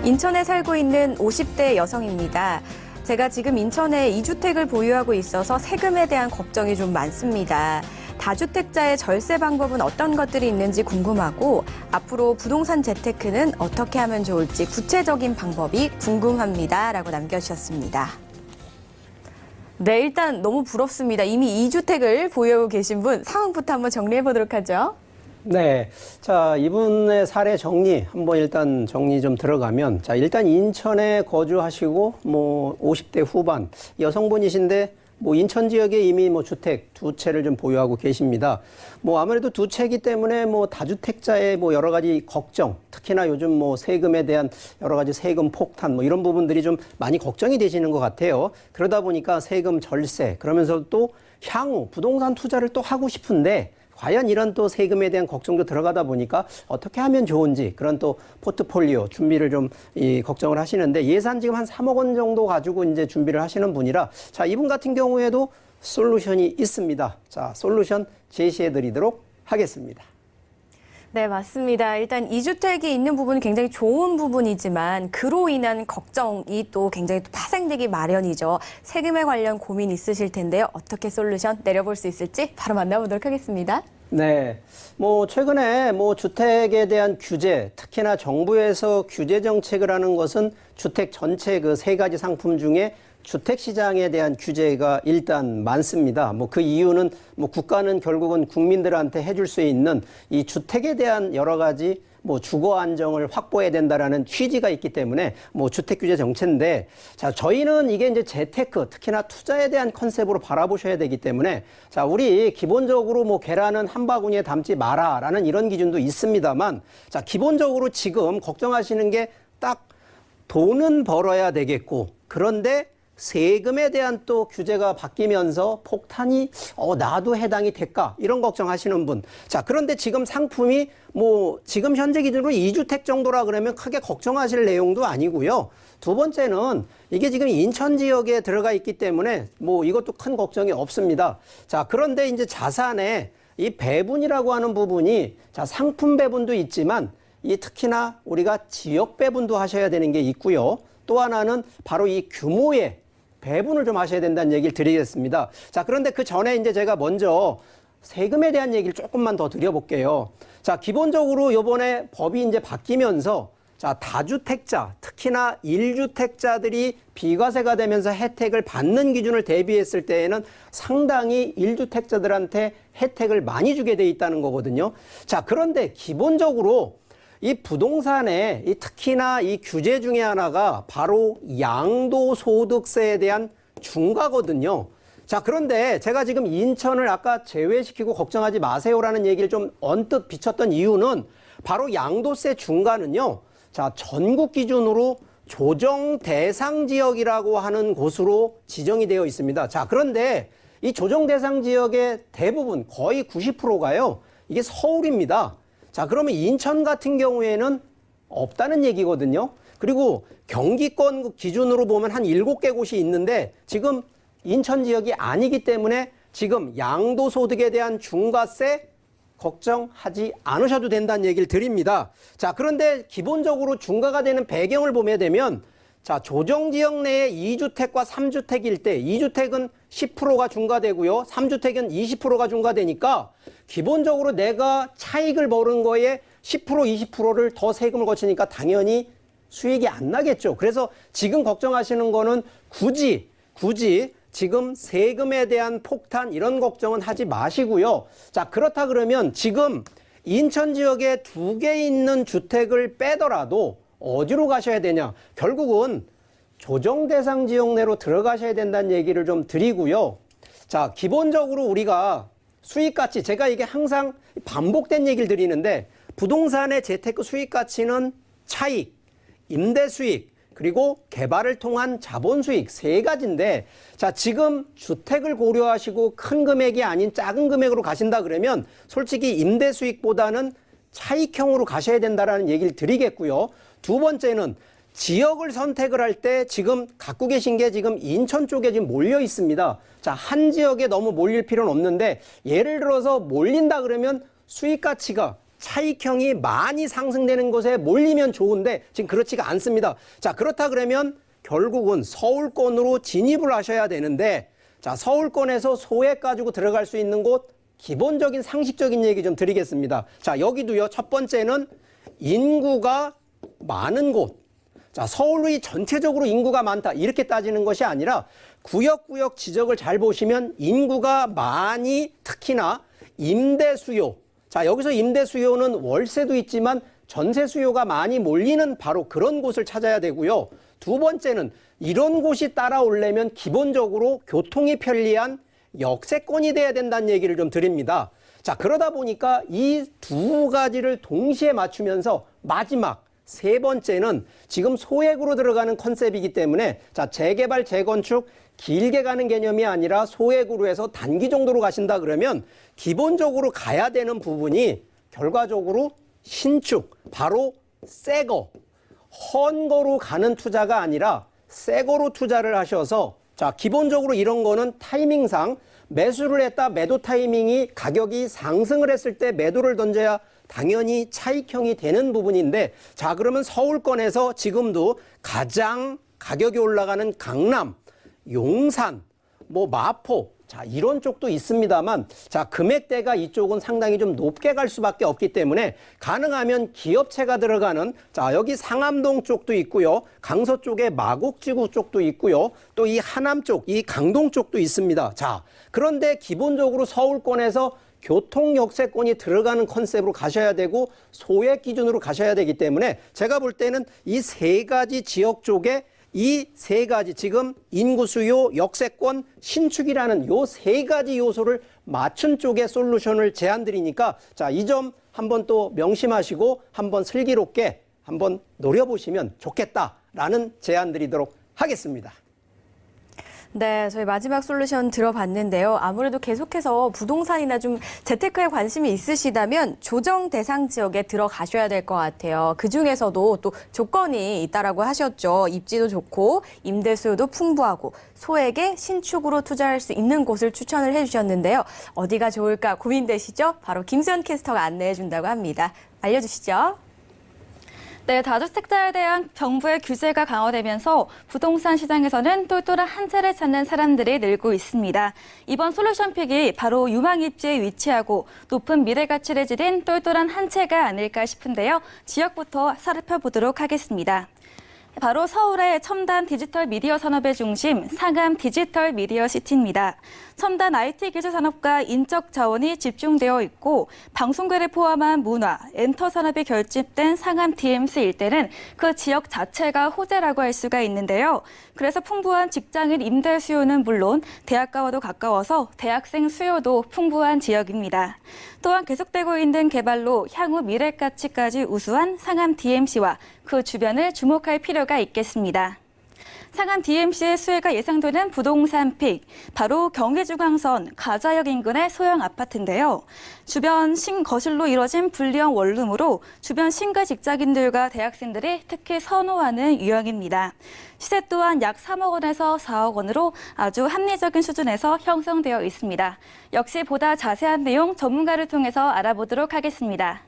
인천에 살고 있는 50대 여성입니다. 제가 지금 인천에 2주택을 보유하고 있어서 세금에 대한 걱정이 좀 많습니다. 다주택자의 절세 방법은 어떤 것들이 있는지 궁금하고 앞으로 부동산 재테크는 어떻게 하면 좋을지 구체적인 방법이 궁금합니다. 라고 남겨주셨습니다. 네, 일단 너무 부럽습니다. 이미 2주택을 보유하고 계신 분 상황부터 한번 정리해 보도록 하죠. 네. 자, 이분의 사례 한번 일단 정리 좀 들어가면, 자, 일단 인천에 거주하시고, 50대 후반, 여성분이신데, 인천 지역에 이미 주택 두 채를 좀 보유하고 계십니다. 아무래도 두 채이기 때문에 다주택자의 여러 가지 걱정, 특히나 요즘 세금에 대한 여러 가지 세금 폭탄 이런 부분들이 좀 많이 걱정이 되시는 것 같아요. 그러다 보니까 세금 절세, 그러면서 또 향후 부동산 투자를 또 하고 싶은데 과연 이런 또 세금에 대한 걱정도 들어가다 보니까 어떻게 하면 좋은지 그런 또 포트폴리오 준비를 좀 걱정을 하시는데 예산 지금 한 3억 원 정도 가지고 이제 준비를 하시는 분이라 자, 이분 같은 경우에도 솔루션이 있습니다. 자, 솔루션 제시해 드리도록 하겠습니다. 네, 맞습니다. 일단 2주택이 있는 부분은 굉장히 좋은 부분이지만 그로 인한 걱정이 또 굉장히 파생되기 마련이죠. 세금에 관련 고민 있으실 텐데요. 어떻게 솔루션 내려볼 수 있을지 바로 만나보도록 하겠습니다. 네. 최근에 주택에 대한 규제, 특히나 정부에서 규제 정책을 하는 것은 주택 전체 그 세 가지 상품 중에 주택 시장에 대한 규제가 일단 많습니다. 그 이유는 국가는 결국은 국민들한테 해줄 수 있는 이 주택에 대한 여러 가지 주거 안정을 확보해야 된다라는 취지가 있기 때문에 주택 규제 정책인데 자, 저희는 이게 이제 재테크, 특히나 투자에 대한 컨셉으로 바라보셔야 되기 때문에 자, 우리 기본적으로 계란은 한 바구니에 담지 마라라는 이런 기준도 있습니다만 자, 기본적으로 지금 걱정하시는 게 딱 돈은 벌어야 되겠고 그런데 세금에 대한 또 규제가 바뀌면서 폭탄이 나도 해당이 될까 이런 걱정하시는 분. 자, 그런데 지금 상품이 지금 현재 기준으로 2주택 정도라 그러면 크게 걱정하실 내용도 아니고요. 두 번째는 이게 지금 인천 지역에 들어가 있기 때문에 이것도 큰 걱정이 없습니다. 자, 그런데 이제 자산의 이 배분이라고 하는 부분이 자, 상품 배분도 있지만 이 특히나 우리가 지역 배분도 하셔야 되는 게 있고요. 또 하나는 바로 이 규모의 배분을 좀 하셔야 된다는 얘기를 드리겠습니다. 자, 그런데 그 전에 이제 제가 먼저 세금에 대한 얘기를 조금만 더 드려볼게요. 자, 기본적으로 요번에 법이 이제 바뀌면서 자, 다주택자, 특히나 1주택자들이 비과세가 되면서 혜택을 받는 기준을 대비했을 때에는 상당히 1주택자들한테 혜택을 많이 주게 돼 있다는 거거든요. 자, 그런데 기본적으로 이 부동산에 특히나 이 규제 중에 하나가 바로 양도소득세에 대한 중과거든요. 자, 그런데 제가 지금 인천을 아까 제외시키고 걱정하지 마세요라는 얘기를 좀 언뜻 비쳤던 이유는 바로 양도세 중과는요. 자, 전국 기준으로 조정 대상 지역이라고 하는 곳으로 지정이 되어 있습니다. 자, 그런데 이 조정 대상 지역의 대부분 거의 90%가요. 이게 서울입니다. 자, 그러면 인천 같은 경우에는 없다는 얘기거든요. 그리고 경기권 기준으로 보면 한 7개 곳이 있는데 지금 인천 지역이 아니기 때문에 지금 양도소득에 대한 중과세 걱정하지 않으셔도 된다는 얘기를 드립니다. 자, 그런데 기본적으로 중과가 되는 배경을 보게 되면 자, 조정지역 내에 2주택과 3주택일 때 2주택은 10%가 중과되고요. 3주택은 20%가 중과되니까 기본적으로 내가 차익을 벌은 거에 10%, 20%를 더 세금을 거치니까 당연히 수익이 안 나겠죠. 그래서 지금 걱정하시는 거는 굳이 지금 세금에 대한 폭탄 이런 걱정은 하지 마시고요. 자, 그렇다 그러면 지금 인천 지역에 2개 있는 주택을 빼더라도 어디로 가셔야 되냐? 결국은 조정 대상 지역 내로 들어가셔야 된다는 얘기를 좀 드리고요. 자, 기본적으로 우리가 수익 가치, 제가 이게 항상 반복된 얘기를 드리는데 부동산의 재테크 수익 가치는 차익, 임대 수익, 그리고 개발을 통한 자본 수익 세 가지인데 자, 지금 주택을 고려하시고 큰 금액이 아닌 작은 금액으로 가신다 그러면 솔직히 임대 수익보다는 차익형으로 가셔야 된다라는 얘기를 드리겠고요. 두 번째는 지역을 선택을 할 때 지금 갖고 계신 게 지금 인천 쪽에 지금 몰려 있습니다. 자, 한 지역에 너무 몰릴 필요는 없는데 예를 들어서 몰린다 그러면 수익 가치가 차익형이 많이 상승되는 곳에 몰리면 좋은데 지금 그렇지가 않습니다. 자, 그렇다 그러면 결국은 서울권으로 진입을 하셔야 되는데, 자, 서울권에서 소액 가지고 들어갈 수 있는 곳, 기본적인 상식적인 얘기 좀 드리겠습니다. 자, 여기도요. 첫 번째는 인구가 많은 곳. 자, 서울이 전체적으로 인구가 많다 이렇게 따지는 것이 아니라 구역구역 지적을 잘 보시면 인구가 많이, 특히나 임대 수요. 자, 여기서 임대 수요는 월세도 있지만 전세 수요가 많이 몰리는 바로 그런 곳을 찾아야 되고요. 두 번째는 이런 곳이 따라오려면 기본적으로 교통이 편리한 역세권이 돼야 된다는 얘기를 좀 드립니다. 자, 그러다 보니까 이 두 가지를 동시에 맞추면서 마지막 세 번째는 지금 소액으로 들어가는 컨셉이기 때문에, 자, 재개발, 재건축 길게 가는 개념이 아니라 소액으로 해서 단기 정도로 가신다 그러면 기본적으로 가야 되는 부분이 결과적으로 신축, 바로 새 거, 헌거로 가는 투자가 아니라 새 거로 투자를 하셔서, 자, 기본적으로 이런 거는 타이밍상 매수를 했다, 매도 타이밍이 가격이 상승을 했을 때 매도를 던져야 당연히 차익형이 되는 부분인데, 자, 그러면 서울권에서 지금도 가장 가격이 올라가는 강남, 용산, 뭐 마포, 자, 이런 쪽도 있습니다만, 자, 금액대가 이쪽은 상당히 좀 높게 갈 수밖에 없기 때문에 가능하면 기업체가 들어가는, 자, 여기 상암동 쪽도 있고요. 강서 쪽에 마곡지구 쪽도 있고요. 또 이 하남 쪽, 이 강동 쪽도 있습니다. 자, 그런데 기본적으로 서울권에서 교통 역세권이 들어가는 컨셉으로 가셔야 되고 소액 기준으로 가셔야 되기 때문에 제가 볼 때는 이 세 가지 지역 쪽에 이 세 가지, 지금 인구 수요, 역세권, 신축이라는 요 세 가지 요소를 맞춘 쪽에 솔루션을 제안 드리니까, 자, 이 점 한번 또 명심하시고 한번 슬기롭게 한번 노려보시면 좋겠다라는 제안 드리도록 하겠습니다. 네, 저희 마지막 솔루션 들어봤는데요. 아무래도 계속해서 부동산이나 좀 재테크에 관심이 있으시다면 조정 대상 지역에 들어가셔야 될 것 같아요. 그중에서도 또 조건이 있다라고 하셨죠. 입지도 좋고 임대 수요도 풍부하고 소액의 신축으로 투자할 수 있는 곳을 추천을 해주셨는데요. 어디가 좋을까 고민되시죠? 바로 김수현 캐스터가 안내해 준다고 합니다. 알려주시죠. 네, 다주택자에 대한 정부의 규제가 강화되면서 부동산 시장에서는 똘똘한 한 채를 찾는 사람들이 늘고 있습니다. 이번 솔루션픽이 바로 유망 입지에 위치하고 높은 미래 가치를 지닌 똘똘한 한 채가 아닐까 싶은데요. 지역부터 살펴보도록 하겠습니다. 바로 서울의 첨단 디지털 미디어 산업의 중심 상암 디지털 미디어 시티입니다. 첨단 IT 기술 산업과 인적 자원이 집중되어 있고 방송계를 포함한 문화, 엔터 산업이 결집된 상암 DMC 일대는 그 지역 자체가 호재라고 할 수가 있는데요. 그래서 풍부한 직장인 임대 수요는 물론 대학가와도 가까워서 대학생 수요도 풍부한 지역입니다. 또한 계속되고 있는 개발로 향후 미래 가치까지 우수한 상암 DMC와 그 주변을 주목할 필요가 있겠습니다. 상암 DMC의 수혜가 예상되는 부동산 픽, 바로 경기중앙선 가자역 인근의 소형 아파트인데요. 주변 신거실로 이뤄진 불리형 원룸으로 주변 신규 직장인들과 대학생들이 특히 선호하는 유형입니다. 시세 또한 약 3억 원에서 4억 원으로 아주 합리적인 수준에서 형성되어 있습니다. 역시 보다 자세한 내용 전문가를 통해서 알아보도록 하겠습니다.